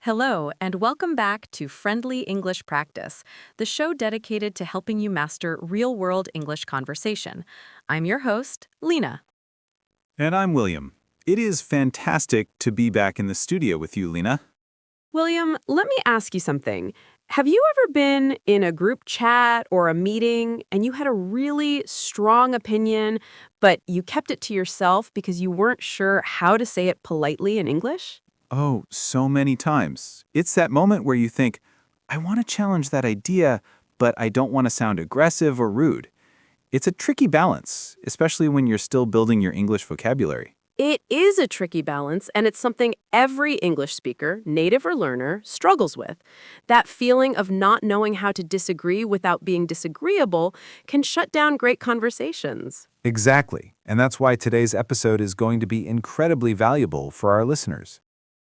Hello, and welcome back to Friendly English Practice, the show dedicated to helping you master real-world English conversation. I'm your host, Lina. And I'm William. It is fantastic to be back in the studio with you, Lina. William, let me ask you something. Have you ever been in a group chat or a meeting and you had a really strong opinion, but you kept it to yourself because you weren't sure how to say it politely in English? Oh, so many times. It's that moment where you think, I want to challenge that idea, but I don't want to sound aggressive or rude. It's a tricky balance, especially when you're still building your English vocabulary. It is a tricky balance, and it's something every English speaker, native or learner, struggles with. That feeling of not knowing how to disagree without being disagreeable can shut down great conversations. Exactly. And that's why today's episode is going to be incredibly valuable for our listeners.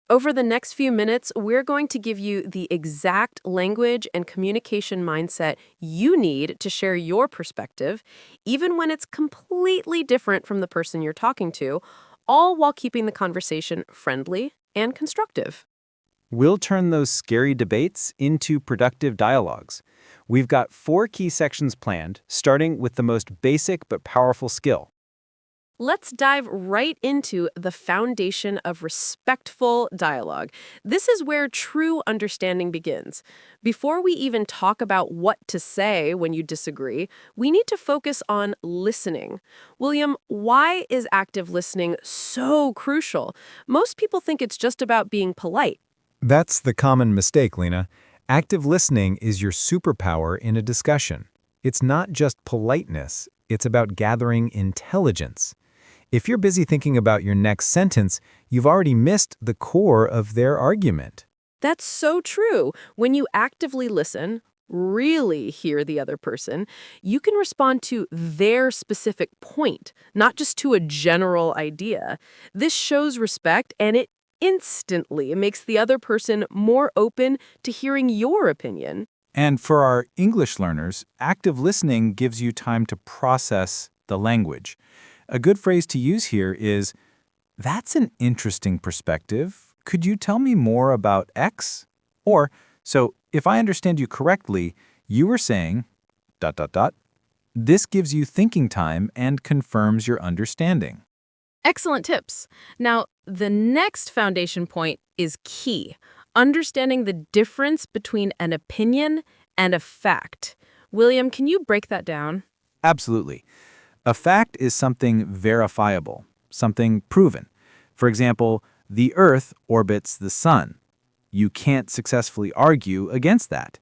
Over the next few minutes, we're going to give you the exact language and communication mindset you need to share your perspective, even when it's completely different from the person you're talking to, all while keeping the conversation friendly and constructive. We'll turn those scary debates into productive dialogues. We've got 4 key sections planned, starting with the most basic but powerful skill. Let's dive right into the foundation of respectful dialogue. This is where true understanding begins. Before we even talk about what to say when you disagree, we need to focus on listening. William, why is active listening so crucial? Most people think it's just about being polite. That's the common mistake, Lina. Active listening is your superpower in a discussion. It's not just politeness, it's about gathering intelligence. If you're busy thinking about your next sentence, you've already missed the core of their argument. That's so true. When you actively listen, really hear the other person, you can respond to their specific point, not just to a general idea. This shows respect, and it instantly makes the other person more open to hearing your opinion. And for our English learners, active listening gives you time to process the language. A good phrase to use here is, that's an interesting perspective. Could you tell me more about X? Or, so if I understand you correctly, you were saying, ... This gives you thinking time and confirms your understanding. Excellent tips. Now, the next foundation point is key. Understanding the difference between an opinion and a fact. William, can you break that down? Absolutely. A fact is something verifiable, something proven. For example, the Earth orbits the Sun. You can't successfully argue against that.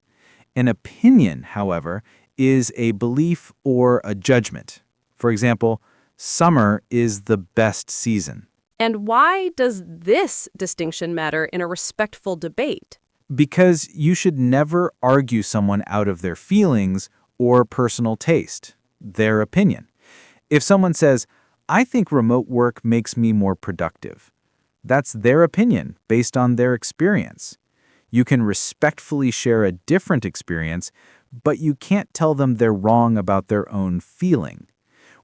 An opinion, however, is a belief or a judgment. For example, summer is the best season. And why does this distinction matter in a respectful debate? Because you should never argue someone out of their feelings or personal taste, their opinion. If someone says, I think remote work makes me more productive, that's their opinion based on their experience. You can respectfully share a different experience, but you can't tell them they're wrong about their own feeling.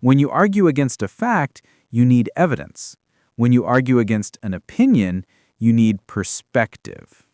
When you argue against a fact, you need evidence. When you argue against an opinion, you need perspective.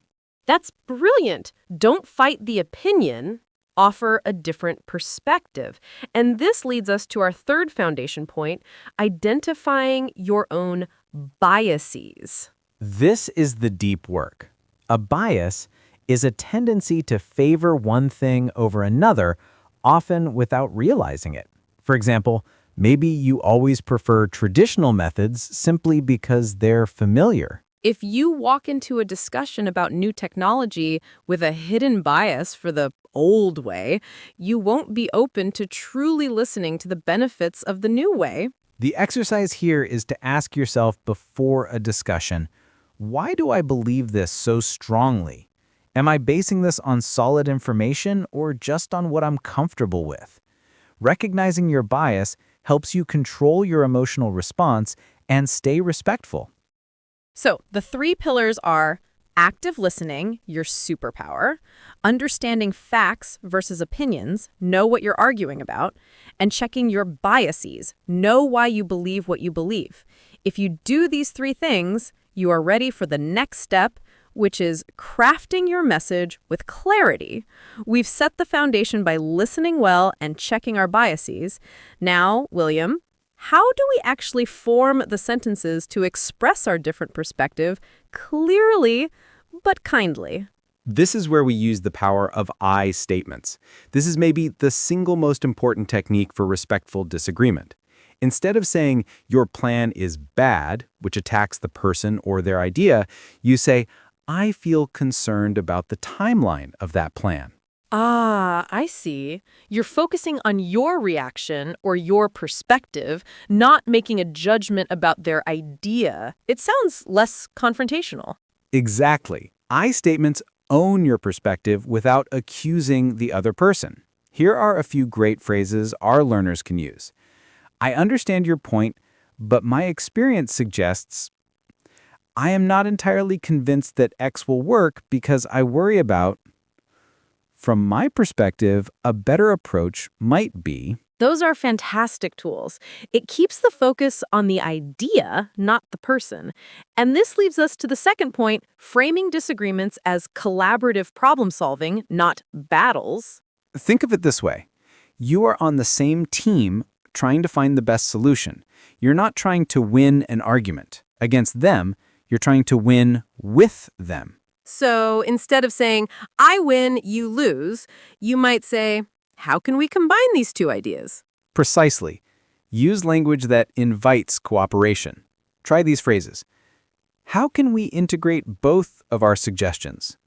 That's brilliant. Don't fight the opinion. Offer a different perspective. And this leads us to our third foundation point, identifying your own biases. This is the deep work. A bias is a tendency to favor one thing over another, often without realizing it. For example, maybe you always prefer traditional methods simply because they're familiar. If you walk into a discussion about new technology with a hidden bias for the old way, you won't be open to truly listening to the benefits of the new way. The exercise here is to ask yourself before a discussion, why do I believe this so strongly? Am I basing this on solid information or just on what I'm comfortable with? Recognizing your bias helps you control your emotional response and stay respectful. So the 3 pillars are active listening, your superpower, understanding facts versus opinions, know what you're arguing about, and checking your biases, know why you believe what you believe. If you do these 3 things, you are ready for the next step, which is crafting your message with clarity. We've set the foundation by listening well and checking our biases. Now, William, how do we actually form the sentences to express our different perspective clearly but kindly? This is where we use the power of I statements. This is maybe the single most important technique for respectful disagreement. Instead of saying, your plan is bad, which attacks the person or their idea, you say, I feel concerned about the timeline of that plan. Ah, I see. You're focusing on your reaction or your perspective, not making a judgment about their idea. It sounds less confrontational. Exactly. I statements own your perspective without accusing the other person. Here are a few great phrases our learners can use. I understand your point, but my experience suggests I am not entirely convinced that X will work because I worry about. From my perspective, a better approach might be. Those are fantastic tools. It keeps the focus on the idea, not the person. And this leads us to the second point, framing disagreements as collaborative problem solving, not battles. Think of it this way. You are on the same team trying to find the best solution. You're not trying to win an argument against them. You're trying to win with them. So instead of saying, I win, you lose, you might say, how can we combine these two ideas? Precisely. Use language that invites cooperation. Try these phrases. How can we integrate both of our suggestions?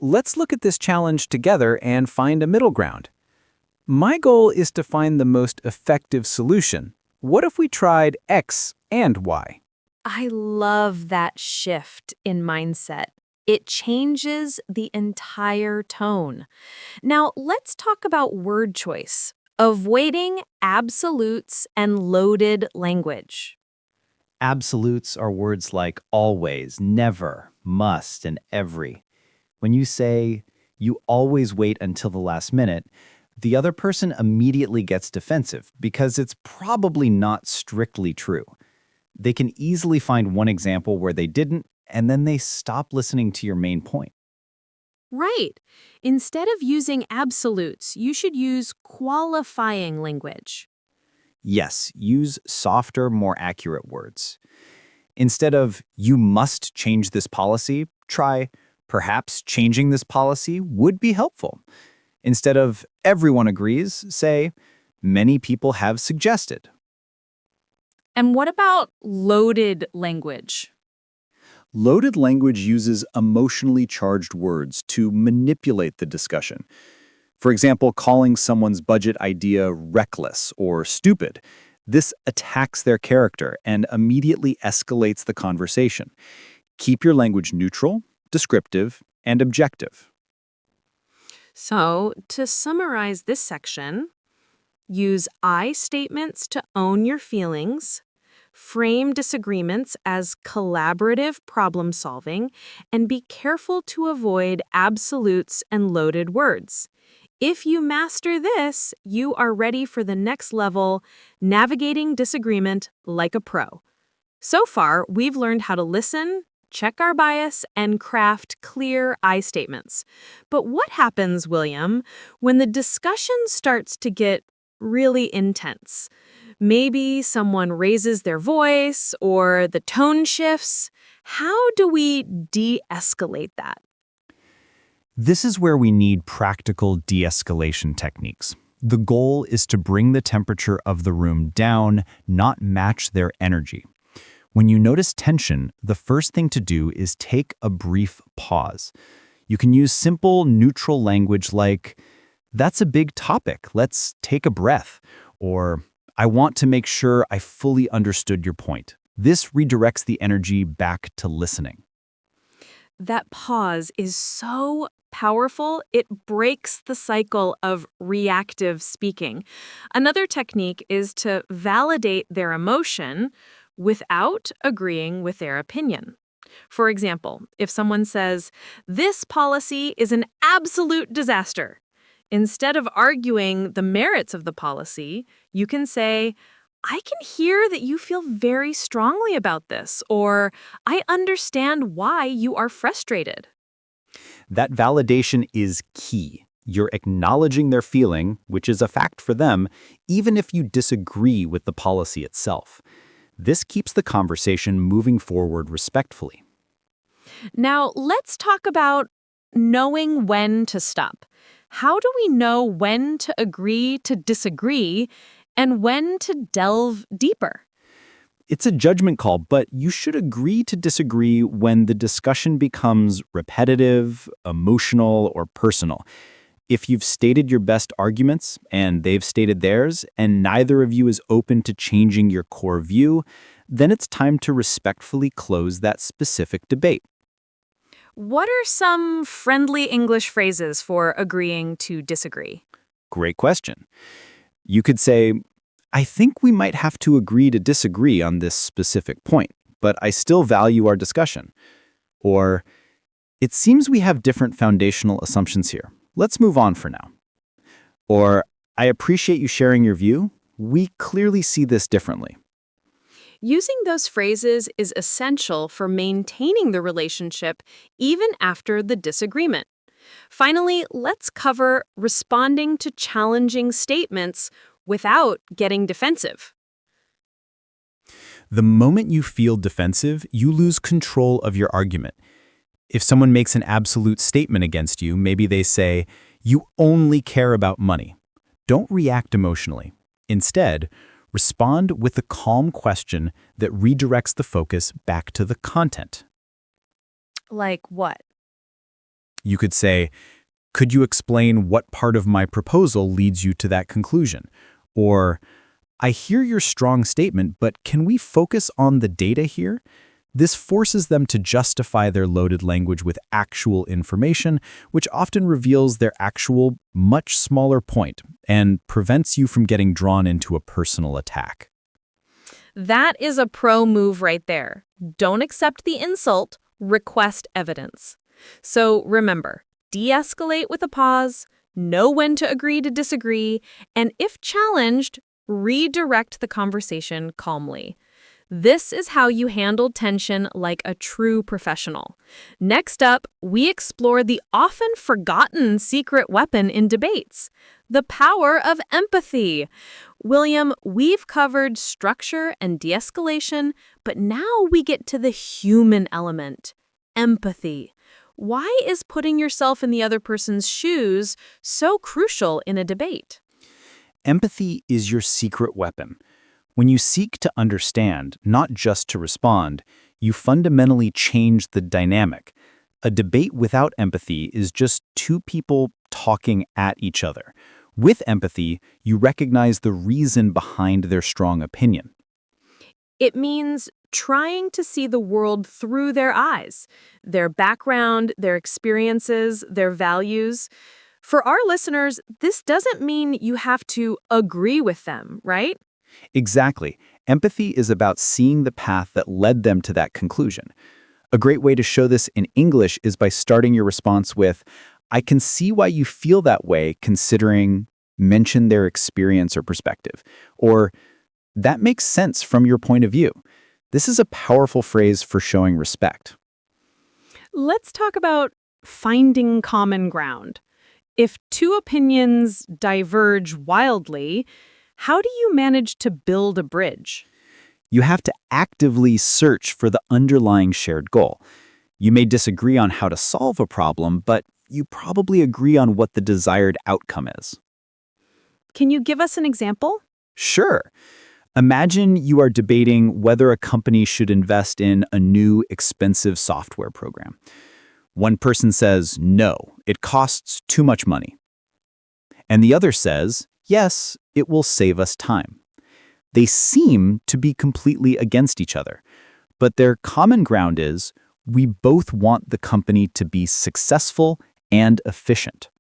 Let's look at this challenge together and find a middle ground. My goal is to find the most effective solution. What if we tried X and Y? I love that shift in mindset. It changes the entire tone. Now, let's talk about word choice, avoiding absolutes and loaded language. Absolutes are words like always, never, must, and every. When you say, you always wait until the last minute, the other person immediately gets defensive because it's probably not strictly true. They can easily find one example where they didn't, and then they stop listening to your main point. Right. Instead of using absolutes, you should use qualifying language. Yes, use softer, more accurate words. Instead of, you must change this policy, try, perhaps changing this policy would be helpful. Instead of, everyone agrees, say, many people have suggested. And what about loaded language? Loaded language uses emotionally charged words to manipulate the discussion. For example, calling someone's budget idea reckless or stupid. This attacks their character and immediately escalates the conversation. Keep your language neutral, descriptive, and objective. So, to summarize this section, use I statements to own your feelings, frame disagreements as collaborative problem solving, and be careful to avoid absolutes and loaded words. If you master this, you are ready for the next level, navigating disagreement like a pro. So far, we've learned how to listen, check our bias, and craft clear I statements. But what happens, William, when the discussion starts to get really intense? Maybe someone raises their voice or the tone shifts. How do we de-escalate that? This is where we need practical de-escalation techniques. The goal is to bring the temperature of the room down, not match their energy. When you notice tension, the first thing to do is take a brief pause. You can use simple, neutral language like, that's a big topic, let's take a breath, or I want to make sure I fully understood your point. This redirects the energy back to listening. That pause is so powerful, it breaks the cycle of reactive speaking. Another technique is to validate their emotion without agreeing with their opinion. For example, if someone says, "This policy is an absolute disaster," instead of arguing the merits of the policy, you can say, "I can hear that you feel very strongly about this," or "I understand why you are frustrated." That validation is key. You're acknowledging their feeling, which is a fact for them, even if you disagree with the policy itself. This keeps the conversation moving forward respectfully. Now, let's talk about knowing when to stop. How do we know when to agree to disagree and when to delve deeper? It's a judgment call, but you should agree to disagree when the discussion becomes repetitive, emotional, or personal. If you've stated your best arguments and they've stated theirs, and neither of you is open to changing your core view, then it's time to respectfully close that specific debate. What are some friendly English phrases for agreeing to disagree? Great question. You could say, I think we might have to agree to disagree on this specific point, but I still value our discussion. Or, it seems we have different foundational assumptions here. Let's move on for now. Or, I appreciate you sharing your view. We clearly see this differently. Using those phrases is essential for maintaining the relationship even after the disagreement. Finally, let's cover responding to challenging statements without getting defensive. The moment you feel defensive, you lose control of your argument. If someone makes an absolute statement against you, maybe they say, "You only care about money." Don't react emotionally. Instead, respond with a calm question that redirects the focus back to the content. Like what? You could say, "Could you explain what part of my proposal leads you to that conclusion?" Or, "I hear your strong statement, but can we focus on the data here?" This forces them to justify their loaded language with actual information, which often reveals their actual, much smaller point and prevents you from getting drawn into a personal attack. That is a pro move right there. Don't accept the insult, request evidence. So remember, de-escalate with a pause, know when to agree to disagree, and if challenged, redirect the conversation calmly. This is how you handle tension like a true professional. Next up, we explore the often forgotten secret weapon in debates, the power of empathy. William, we've covered structure and de-escalation, but now we get to the human element, empathy. Why is putting yourself in the other person's shoes so crucial in a debate? Empathy is your secret weapon. When you seek to understand, not just to respond, you fundamentally change the dynamic. A debate without empathy is just two people talking at each other. With empathy, you recognize the reason behind their strong opinion. It means trying to see the world through their eyes, their background, their experiences, their values. For our listeners, this doesn't mean you have to agree with them, right? Exactly. Empathy is about seeing the path that led them to that conclusion. A great way to show this in English is by starting your response with, I can see why you feel that way considering, mention their experience or perspective. Or, that makes sense from your point of view. This is a powerful phrase for showing respect. Let's talk about finding common ground. If two opinions diverge wildly, how do you manage to build a bridge? You have to actively search for the underlying shared goal. You may disagree on how to solve a problem, but you probably agree on what the desired outcome is. Can you give us an example? Sure. Imagine you are debating whether a company should invest in a new, expensive software program. One person says, no, it costs too much money. And the other says, yes, it will save us time. They seem to be completely against each other, but their common ground is we both want the company to be successful and efficient.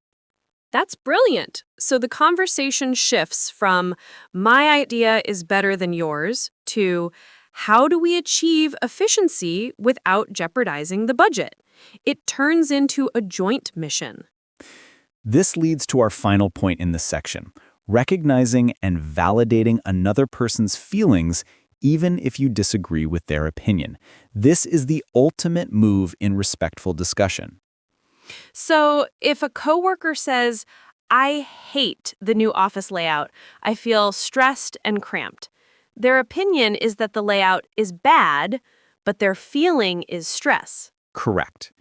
That's brilliant. So the conversation shifts from my idea is better than yours to how do we achieve efficiency without jeopardizing the budget? It turns into a joint mission. This leads to our final point in this section, recognizing and validating another person's feelings even if you disagree with their opinion. This is the ultimate move in respectful discussion. So if a coworker says, I hate the new office layout, I feel stressed and cramped. Their opinion is that the layout is bad, but their feeling is stress. Correct.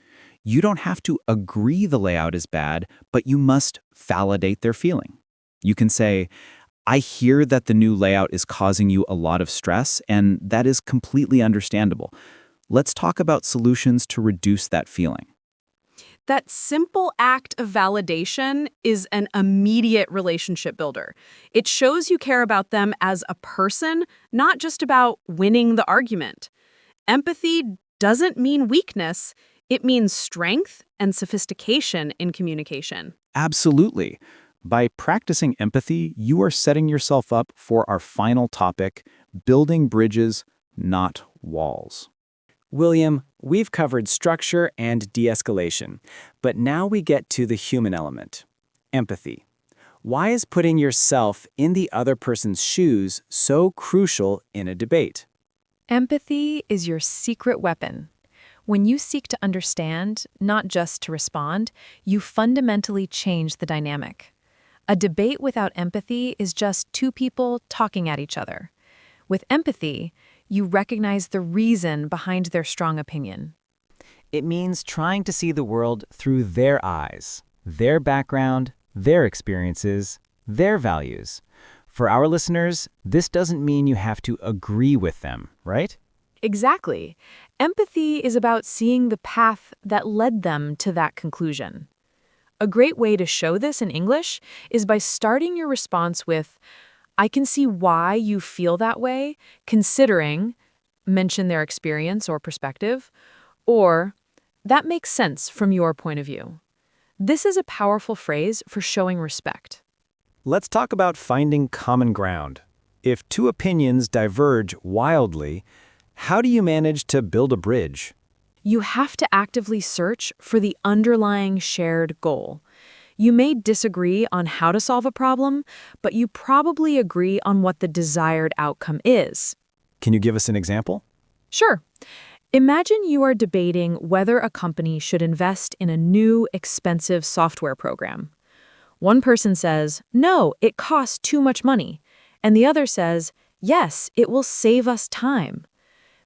You don't have to agree the layout is bad, but you must validate their feeling. You can say, I hear that the new layout is causing you a lot of stress, and that is completely understandable. Let's talk about solutions to reduce that feeling. That simple act of validation is an immediate relationship builder. It shows you care about them as a person, not just about winning the argument. Empathy doesn't mean weakness, it means strength and sophistication in communication. Absolutely. By practicing empathy, you are setting yourself up for our final topic, building bridges, not walls. William, we've covered structure and de-escalation, but now we get to the human element, empathy. Why is putting yourself in the other person's shoes so crucial in a debate? Empathy is your secret weapon. When you seek to understand, not just to respond, you fundamentally change the dynamic. A debate without empathy is just two people talking at each other. With empathy, you recognize the reason behind their strong opinion. It means trying to see the world through their eyes, their background, their experiences, their values. For our listeners, this doesn't mean you have to agree with them, right? Exactly. Empathy is about seeing the path that led them to that conclusion. A great way to show this in English is by starting your response with, I can see why you feel that way, considering, mention their experience or perspective, or that makes sense from your point of view. This is a powerful phrase for showing respect. Let's talk about finding common ground. If two opinions diverge wildly, how do you manage to build a bridge? You have to actively search for the underlying shared goal. You may disagree on how to solve a problem, but you probably agree on what the desired outcome is. Can you give us an example? Sure. Imagine you are debating whether a company should invest in a new, expensive software program. One person says, no, it costs too much money. And the other says, yes, it will save us time.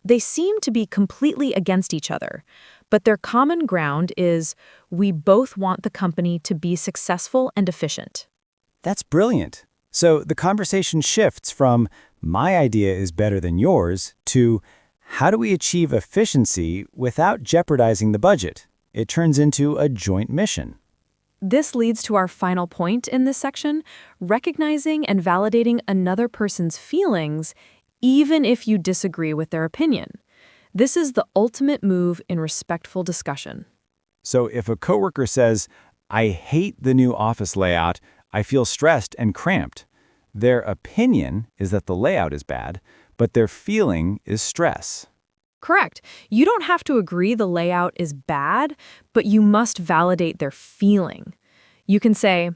They seem to be completely against each other, but their common ground is we both want the company to be successful and efficient. That's brilliant. So the conversation shifts from my idea is better than yours to how do we achieve efficiency without jeopardizing the budget? It turns into a joint mission. This leads to our final point in this section, recognizing and validating another person's feelings even if you disagree with their opinion. This is the ultimate move in respectful discussion. So if a coworker says, I hate the new office layout, I feel stressed and cramped, their opinion is that the layout is bad, but their feeling is stress. Correct. You don't have to agree the layout is bad, but you must validate their feeling. You can say,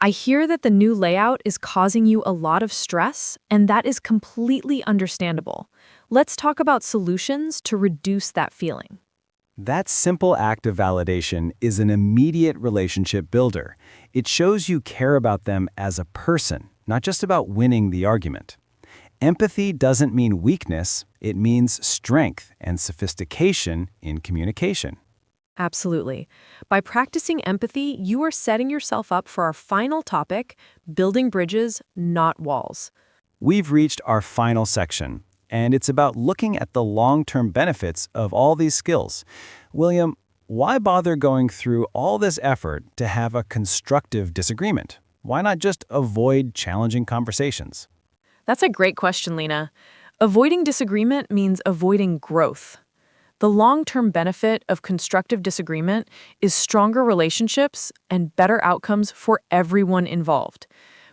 I hear that the new layout is causing you a lot of stress, and that is completely understandable. Let's talk about solutions to reduce that feeling. That simple act of validation is an immediate relationship builder. It shows you care about them as a person, not just about winning the argument. Empathy doesn't mean weakness, it means strength and sophistication in communication. Absolutely. By practicing empathy, you are setting yourself up for our final topic, building bridges, not walls. We've reached our final section, and it's about looking at the long-term benefits of all these skills. William, why bother going through all this effort to have a constructive disagreement? Why not just avoid challenging conversations? That's a great question, Lina. Avoiding disagreement means avoiding growth. The long-term benefit of constructive disagreement is stronger relationships and better outcomes for everyone involved.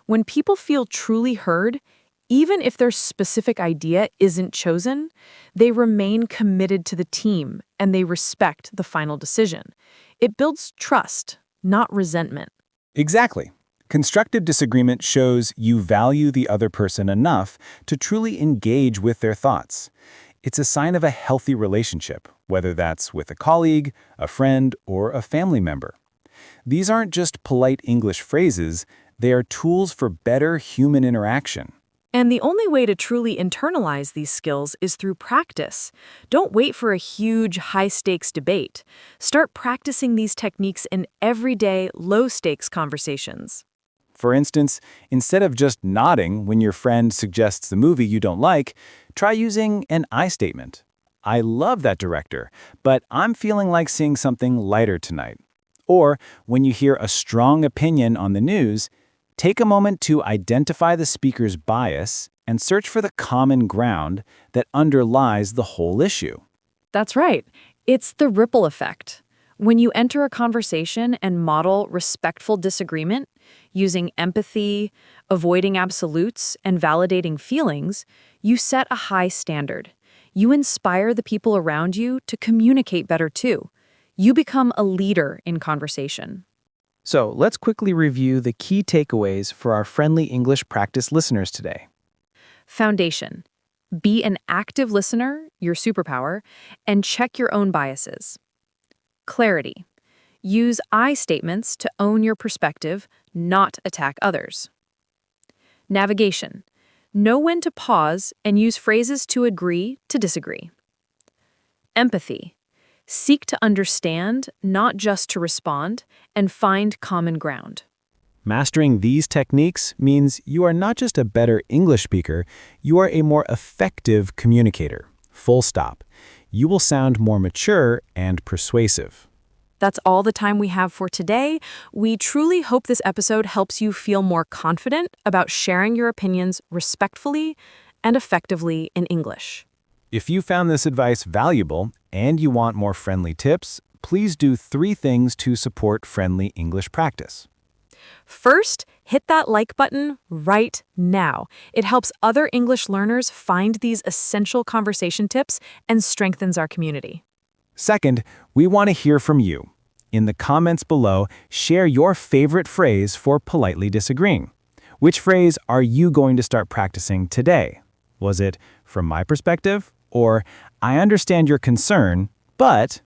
When people feel truly heard, even if their specific idea isn't chosen, they remain committed to the team and they respect the final decision. It builds trust, not resentment. Exactly. Constructive disagreement shows you value the other person enough to truly engage with their thoughts. It's a sign of a healthy relationship, whether that's with a colleague, a friend, or a family member. These aren't just polite English phrases, they are tools for better human interaction. And the only way to truly internalize these skills is through practice. Don't wait for a huge, high-stakes debate. Start practicing these techniques in everyday, low-stakes conversations. For instance, instead of just nodding when your friend suggests a movie you don't like, try using an I statement. I love that director, but I'm feeling like seeing something lighter tonight. Or when you hear a strong opinion on the news, take a moment to identify the speaker's bias and search for the common ground that underlies the whole issue. That's right. It's the ripple effect. When you enter a conversation and model respectful disagreement, using empathy, avoiding absolutes, and validating feelings, you set a high standard. You inspire the people around you to communicate better too. You become a leader in conversation. So let's quickly review the key takeaways for our friendly English practice listeners today. Foundation. Be an active listener, your superpower, and check your own biases. Clarity. Use I statements to own your perspective, not attack others. Navigation. Know when to pause and use phrases to agree to disagree. Empathy. Seek to understand, not just to respond, and find common ground. Mastering these techniques means you are not just a better English speaker, you are a more effective communicator. Full stop. You will sound more mature and persuasive. That's all the time we have for today. We truly hope this episode helps you feel more confident about sharing your opinions respectfully and effectively in English. If you found this advice valuable and you want more friendly tips, please do 3 things to support friendly English practice. First, hit that like button right now. It helps other English learners find these essential conversation tips and strengthens our community. Second, we want to hear from you. In the comments below, share your favorite phrase for politely disagreeing. Which phrase are you going to start practicing today? Was it, from my perspective, or I understand your concern, but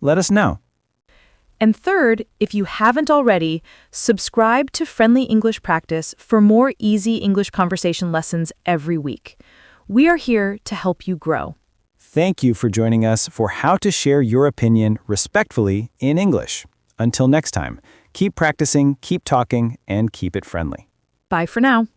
let us know. And third, if you haven't already, subscribe to Friendly English Practice for more easy English conversation lessons every week. We are here to help you grow. Thank you for joining us for how to share your opinion respectfully in English. Until next time, keep practicing, keep talking, and keep it friendly. Bye for now.